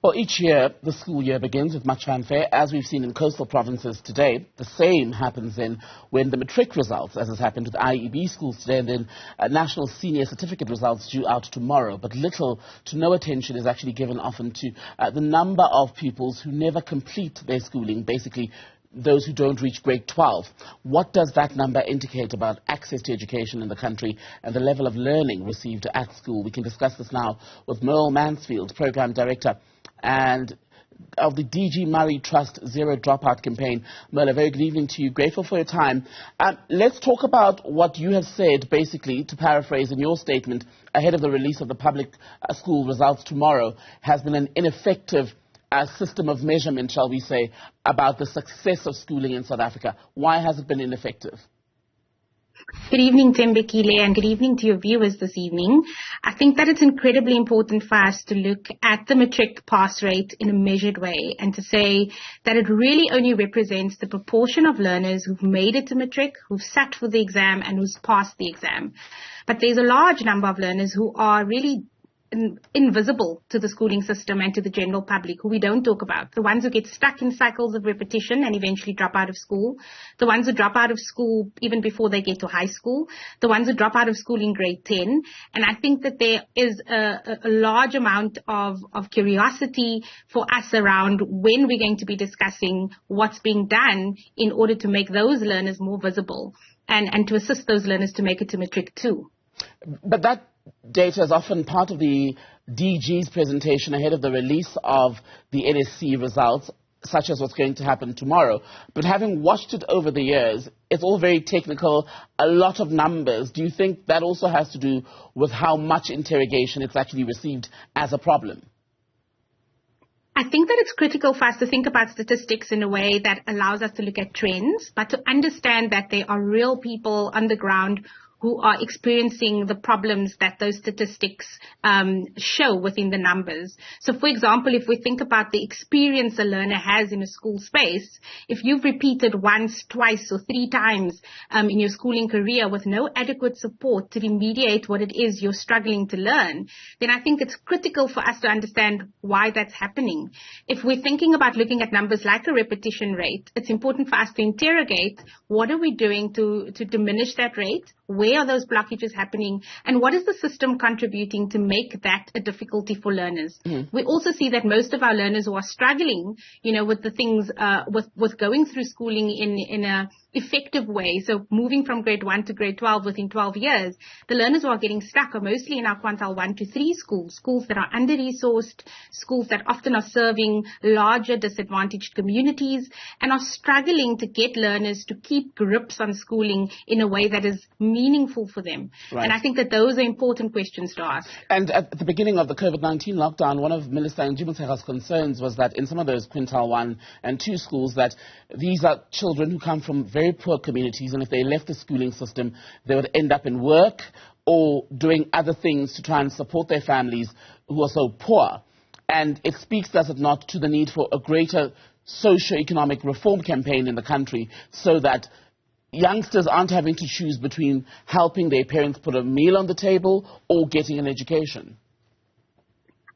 Well, each year, the school year begins with much fanfare, as we've seen in coastal provinces today. The same happens then when the matric results, as has happened with IEB schools today, and then national senior certificate results due out tomorrow. But little to no attention is actually given often to the number of pupils who never complete their schooling, basically those who don't reach grade 12. What does that number indicate about access to education in the country and the level of learning received at school? We can discuss this now with Marilene Mansfield, Program Director and of the DG Murray Trust Zero Dropout campaign. Merla, very good evening to you. Grateful for your time. Let's talk about what you have said, basically, to paraphrase in your statement, ahead of the release of the public school results tomorrow, has been an ineffective system of measurement, shall we say, about the success of schooling in South Africa. Why has it been ineffective? Good evening, Tembekile, and good evening to your viewers this evening. I think that it's incredibly important for us to look at the matric pass rate in a measured way and to say that it really only represents the proportion of learners who've made it to matric, who've sat for the exam and who's passed the exam. But there's a large number of learners who are really invisible to the schooling system and to the general public, who we don't talk about. The ones who get stuck in cycles of repetition and eventually drop out of school. The ones who drop out of school even before they get to high school. The ones who drop out of school in grade 10. And I think that there is a large amount of curiosity for us around when we're going to be discussing what's being done in order to make those learners more visible and to assist those learners to make it to matric too. But that data is often part of the DG's presentation ahead of the release of the NSC results, such as what's going to happen tomorrow. But having watched it over the years, it's all very technical, a lot of numbers. Do you think that also has to do with how much interrogation it's actually received as a problem? I think that it's critical for us to think about statistics in a way that allows us to look at trends, but to understand that there are real people on the ground who are experiencing the problems that those statistics show within the numbers. So, for example, if we think about the experience a learner has in a school space, if you've repeated once, twice, or 3 times in your schooling career with no adequate support to remediate what it is you're struggling to learn, then I think it's critical for us to understand why that's happening. If we're thinking about looking at numbers like a repetition rate, it's important for us to interrogate what are we doing to diminish that rate. Where are those blockages happening? And what is the system contributing to make that a difficulty for learners? We also see that most of our learners who are struggling, with the things, with going through schooling in a effective way, so moving from grade 1 to grade 12 within 12 years, the learners who are getting stuck are mostly in our quintile 1 to 3 schools that are under-resourced, schools that often are serving larger disadvantaged communities and are struggling to get learners to keep grips on schooling in a way that is meaningful for them. Right. And I think that those are important questions to ask. And at the beginning of the COVID-19 lockdown, one of Minister Njimutheka's concerns was that in some of those quintile 1 and 2 schools, that these are children who come from very poor communities, and if they left the schooling system, they would end up in work or doing other things to try and support their families who are so poor. And it speaks, does it not, to the need for a greater socio-economic reform campaign in the country so that youngsters aren't having to choose between helping their parents put a meal on the table or getting an education.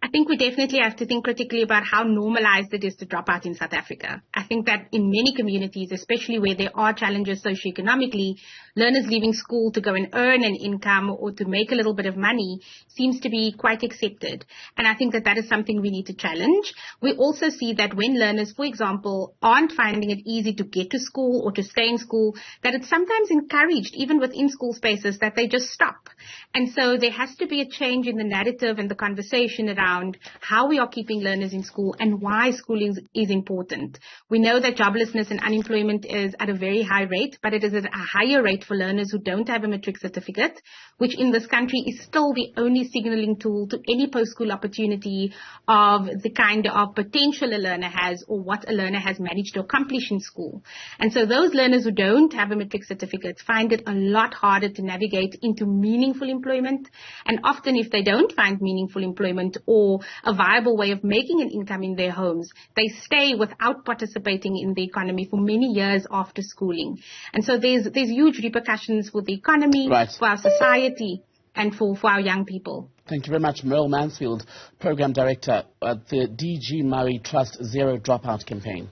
I think we definitely have to think critically about how normalized it is to drop out in South Africa. I think that in many communities, especially where there are challenges socioeconomically, learners leaving school to go and earn an income or to make a little bit of money seems to be quite accepted. And I think that that is something we need to challenge. We also see that when learners, for example, aren't finding it easy to get to school or to stay in school, that it's sometimes encouraged, even within school spaces, that they just stop. And so there has to be a change in the narrative and the conversation around how we are keeping learners in school and why schooling is important. We know that joblessness and unemployment is at a very high rate, but it is at a higher rate for learners who don't have a matric certificate, which in this country is still the only signaling tool to any post-school opportunity of the kind of potential a learner has or what a learner has managed to accomplish in school. And so those learners who don't have a matric certificate find it a lot harder to navigate into meaningful employment. And often if they don't find meaningful employment or a viable way of making an income in their homes, they stay without participating in the economy for many years after schooling. And so there's huge repercussions for the economy, right, for our society, and for our young people. Thank you very much, Marilyn Mansfield, Program Director at the DG Murray Trust Zero Dropout Campaign.